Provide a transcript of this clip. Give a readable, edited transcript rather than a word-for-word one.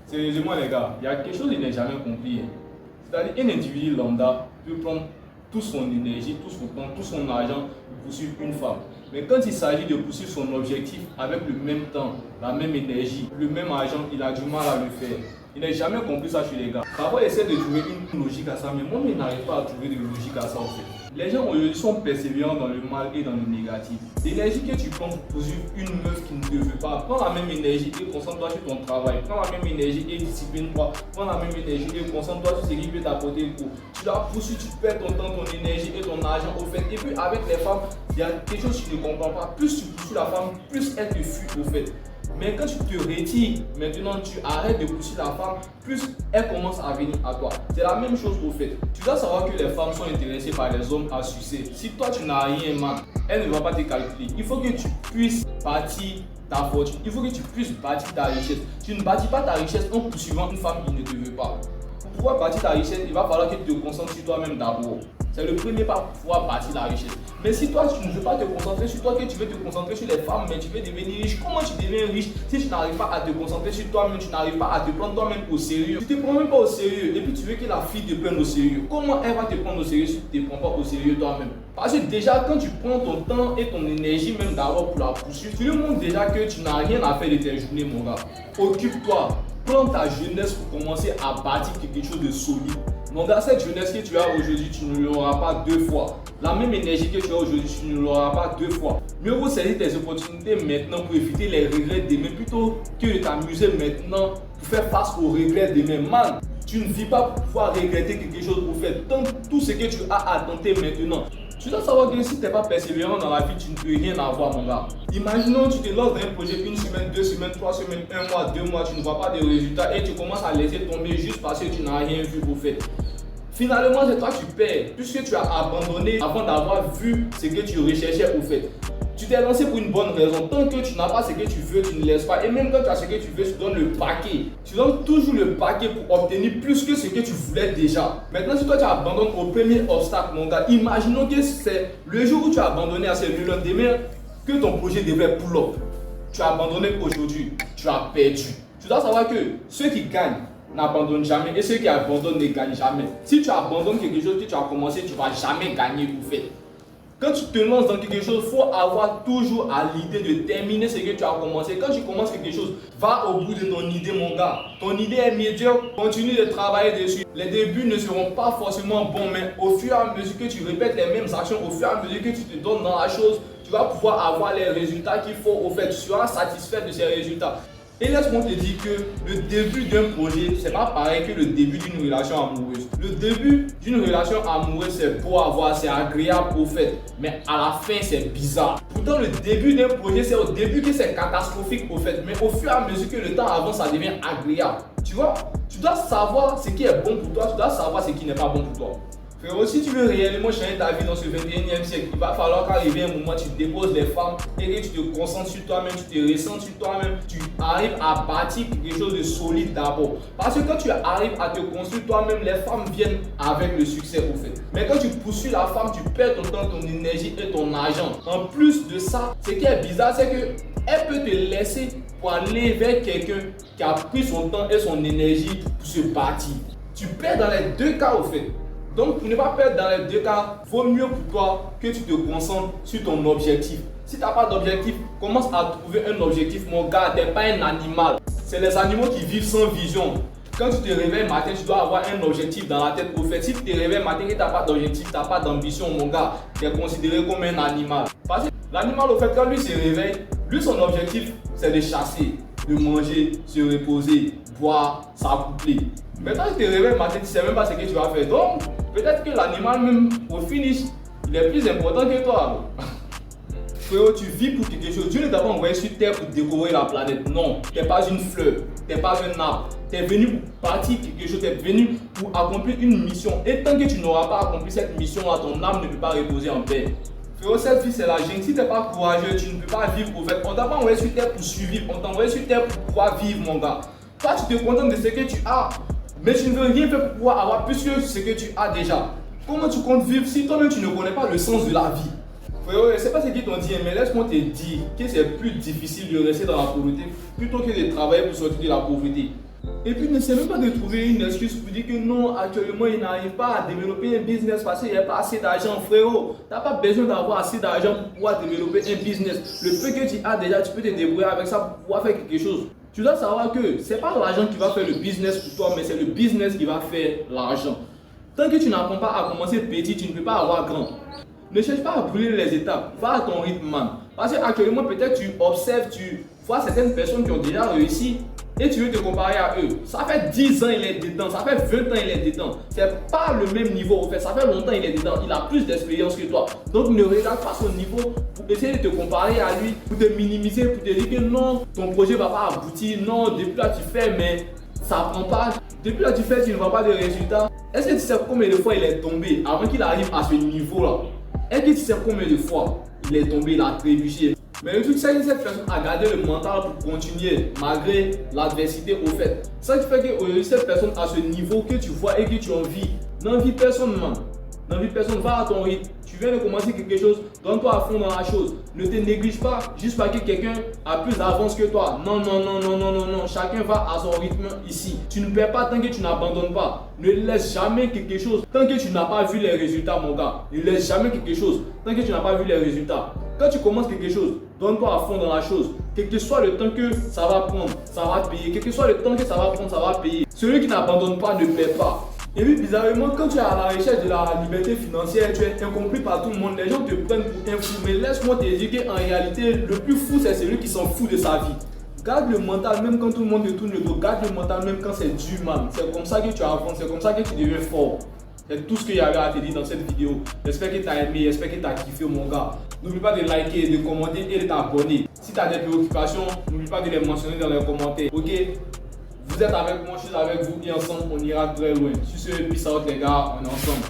Sérieusement les gars, il y a quelque chose que je n'ai jamais compris. C'est-à-dire un individu lambda peut prendre toute son énergie, tout son temps, tout son argent pour poursuivre une femme. Mais quand il s'agit de poursuivre son objectif avec le même temps, la même énergie, le même argent, il a du mal à le faire. Il n'a jamais compris ça chez les gars. Parfois, il essaie de trouver une logique à ça, mais moi, il n'arrive pas à trouver de logique à ça en fait. Les gens aujourd'hui sont persévérants dans le mal et dans le négatif. L'énergie que tu prends pour poursuivre une meuf qui ne te veut pas, prends la même énergie et concentre-toi sur ton travail. Prends la même énergie et discipline-toi. Prends la même énergie et concentre-toi sur ce qui peut t'apporter le coup. Tu dois poursuivre, tu perds ton temps, ton énergie et ton argent au fait. Et puis avec les femmes, il y a quelque chose que tu ne comprends pas. Plus tu poursuis la femme, plus elle te fuit au fait. Mais quand tu te retires, maintenant tu arrêtes de pousser la femme, plus elle commence à venir à toi. C'est la même chose au fait. Tu dois savoir que les femmes sont intéressées par les hommes à succès. Si toi tu n'as rien, man, elle ne va pas te calculer. Il faut que tu puisses bâtir ta fortune. Il faut que tu puisses bâtir ta richesse. Tu ne bâtis pas ta richesse en poursuivant une femme qui ne te veut pas. Pour pouvoir bâtir ta richesse, il va falloir que tu te concentres sur toi-même d'abord. C'est le premier pas pour pouvoir bâtir la richesse. Mais si toi tu ne veux pas te concentrer sur toi, que tu veux te concentrer sur les femmes, mais tu veux devenir riche, comment tu deviens riche si tu n'arrives pas à te concentrer sur toi-même, tu n'arrives pas à te prendre toi-même au sérieux? Tu ne te prends même pas au sérieux et puis tu veux que la fille te prenne au sérieux. Comment elle va te prendre au sérieux si tu ne te prends pas au sérieux toi-même? Parce que déjà quand tu prends ton temps et ton énergie même d'abord pour la poursuivre, tu lui montres déjà que tu n'as rien à faire de tes journées mon gars. Occupe-toi, prends ta jeunesse pour commencer à bâtir quelque chose de solide. Donc dans cette jeunesse que tu as aujourd'hui, tu ne l'auras pas deux fois. La même énergie que tu as aujourd'hui, tu ne l'auras pas deux fois. Mieux vaut saisir tes opportunités maintenant pour éviter les regrets demain plutôt que de t'amuser maintenant pour faire face aux regrets demain. Man, tu ne vis pas pour pouvoir regretter quelque chose pour faire tout ce que tu as à tenter maintenant. Tu dois savoir que si tu n'es pas persévérant dans la vie, tu ne peux rien avoir mon gars. Imaginons tu te lances dans un projet une semaine, 2 semaines, 3 semaines, 1 mois, 2 mois, tu ne vois pas de résultats et tu commences à laisser tomber juste parce que tu n'as rien vu pour faire. Finalement, c'est toi qui perds puisque tu as abandonné avant d'avoir vu ce que tu recherchais au fait. Tu t'es lancé pour une bonne raison. Tant que tu n'as pas ce que tu veux, tu ne laisses pas. Et même quand tu as ce que tu veux, tu donnes le paquet. Tu donnes toujours le paquet pour obtenir plus que ce que tu voulais déjà. Maintenant, si toi tu abandonnes au premier obstacle, mon gars, imaginons que c'est le jour où tu as abandonné à ce lieu-là, demain, que ton projet devrait pull up. Tu as abandonné aujourd'hui, tu as perdu. Tu dois savoir que ceux qui gagnent n'abandonnent jamais et ceux qui abandonnent ne gagnent jamais. Si tu abandonnes quelque chose que tu as commencé, tu ne vas jamais gagner au fait. Quand tu te lances dans quelque chose, il faut avoir toujours à l'idée de terminer ce que tu as commencé. Quand tu commences quelque chose, va au bout de ton idée, mon gars. Ton idée est médiocre, continue de travailler dessus. Les débuts ne seront pas forcément bons, mais au fur et à mesure que tu répètes les mêmes actions, au fur et à mesure que tu te donnes dans la chose, tu vas pouvoir avoir les résultats qu'il faut. Au fait, tu seras satisfait de ces résultats. Et laisse-moi te dire que le début d'un projet, c'est pas pareil que le début d'une relation amoureuse. Le début d'une relation amoureuse, c'est beau à voir, c'est agréable au fait, mais à la fin, c'est bizarre. Pourtant, le début d'un projet, c'est au début que c'est catastrophique au fait, mais au fur et à mesure que le temps avance, ça devient agréable. Tu vois, tu dois savoir ce qui est bon pour toi, tu dois savoir ce qui n'est pas bon pour toi. Frérot, si tu veux réellement changer ta vie dans ce 21e siècle, il va falloir qu'arrive un moment, tu déposes les femmes et que tu te concentres sur toi-même, tu te ressens sur toi-même, tu arrives à bâtir quelque chose de solide d'abord. Parce que quand tu arrives à te construire toi-même, les femmes viennent avec le succès au fait. Mais quand tu poursuis la femme, tu perds ton temps, ton énergie et ton argent. En plus de ça, ce qui est bizarre, c'est que elle peut te laisser pour aller vers quelqu'un qui a pris son temps et son énergie pour se bâtir. Tu perds dans les deux cas au fait. Donc, pour ne pas perdre dans les deux cas, vaut mieux pour toi que tu te concentres sur ton objectif. Si tu n'as pas d'objectif, commence à trouver un objectif. Mon gars, tu n'es pas un animal. C'est les animaux qui vivent sans vision. Quand tu te réveilles matin, tu dois avoir un objectif dans la tête au fait. Si tu te réveilles matin et tu n'as pas d'objectif, tu n'as pas d'ambition, mon gars, tu es considéré comme un animal. Parce que l'animal, au fait, quand lui se réveille, lui, son objectif, c'est de chasser, de manger, se reposer, boire, s'accoupler. Maintenant, tu te réveilles matin, tu ne sais même pas ce que tu vas faire. Donc, peut-être que l'animal même, au finish, il est plus important que toi. Frérot, tu vis pour quelque chose. Dieu ne t'a pas envoyé sur terre pour décorer la planète. Non, tu n'es pas une fleur, tu n'es pas un arbre. Tu es venu pour bâtir quelque chose, tu es venu pour accomplir une mission. Et tant que tu n'auras pas accompli cette mission-là, ton âme ne peut pas reposer en paix. Frérot, cette vie c'est la jungle. Si tu n'es pas courageux, tu ne peux pas vivre au fait. On t'a pas envoyé sur terre pour survivre, on t'a envoyé sur terre pour pouvoir vivre, mon gars. Toi, tu te contentes de ce que tu as. Mais tu ne veux rien faire pour pouvoir avoir plus que ce que tu as déjà. Comment tu comptes vivre si toi-même tu ne connais pas le sens de la vie? Frérot, je ne sais pas ce qu'ils t'ont dit, mais laisse-moi te dire que c'est plus difficile de rester dans la pauvreté plutôt que de travailler pour sortir de la pauvreté. Et puis n'essaie même pas de trouver une excuse pour dire que non, actuellement il n'arrive pas à développer un business parce qu'il n'y a pas assez d'argent, frérot. Tu n'as pas besoin d'avoir assez d'argent pour pouvoir développer un business. Le peu que tu as déjà, tu peux te débrouiller avec ça pour pouvoir faire quelque chose. Tu dois savoir que ce n'est pas l'argent qui va faire le business pour toi, mais c'est le business qui va faire l'argent. Tant que tu n'apprends pas à commencer petit, tu ne peux pas avoir grand. Ne cherche pas à brûler les étapes, va à ton rythme, man. Parce qu'actuellement, peut-être tu observes, tu vois certaines personnes qui ont déjà réussi et tu veux te comparer à eux. Ça fait 10 ans il est dedans, ça fait 20 ans il est dedans. C'est pas le même niveau en fait, ça fait longtemps il est dedans, il a plus d'expérience que toi. Donc ne regarde pas son niveau pour essayer de te comparer à lui, pour te minimiser, pour te dire que non, ton projet ne va pas aboutir, non, depuis là tu fais mais ça prend pas. Depuis là tu fais, tu ne vois pas de résultats. Est-ce que tu sais combien de fois il est tombé avant qu'il arrive à ce niveau-là? Est-ce que tu sais combien de fois il est tombé, il a trébuché? Mais le truc, c'est que cette personne a gardé le mental pour continuer malgré l'adversité au fait. Ça qui fait que cette personne à ce niveau que tu vois et que tu envies, n'envie personne, man. N'envie personne, va à ton rythme. Tu viens de commencer quelque chose, donne-toi à fond dans la chose. Ne te néglige pas juste parce que quelqu'un a plus d'avance que toi. Non, non, non, non, non, non, non. Chacun va à son rythme ici. Tu ne perds pas tant que tu n'abandonnes pas. Ne laisse jamais quelque chose tant que tu n'as pas vu les résultats, mon gars. Ne laisse jamais quelque chose tant que tu n'as pas vu les résultats. Quand tu commences quelque chose, donne-toi à fond dans la chose. Quel que soit le temps que ça va prendre, ça va payer. Quel que soit le temps que ça va prendre, ça va payer. Celui qui n'abandonne pas ne perd pas. Et puis bizarrement, quand tu es à la recherche de la liberté financière, tu es incompris par tout le monde. Les gens te prennent pour un fou. Mais laisse-moi te dire qu'en réalité, le plus fou, c'est celui qui s'en fout de sa vie. Garde le mental même quand tout le monde te tourne le dos. Garde le mental même quand c'est dur, man. C'est comme ça que tu avances, c'est comme ça que tu deviens fort. C'est tout ce qu'il y avait à te dire dans cette vidéo. J'espère que tu as aimé, j'espère que tu as kiffé, mon gars. N'oublie pas de liker, de commenter et de t'abonner. Si tu as des préoccupations, n'oublie pas de les mentionner dans les commentaires. Ok? Vous êtes avec moi, je suis avec vous et ensemble on ira très loin. Sur ce, peace out les gars, on est ensemble.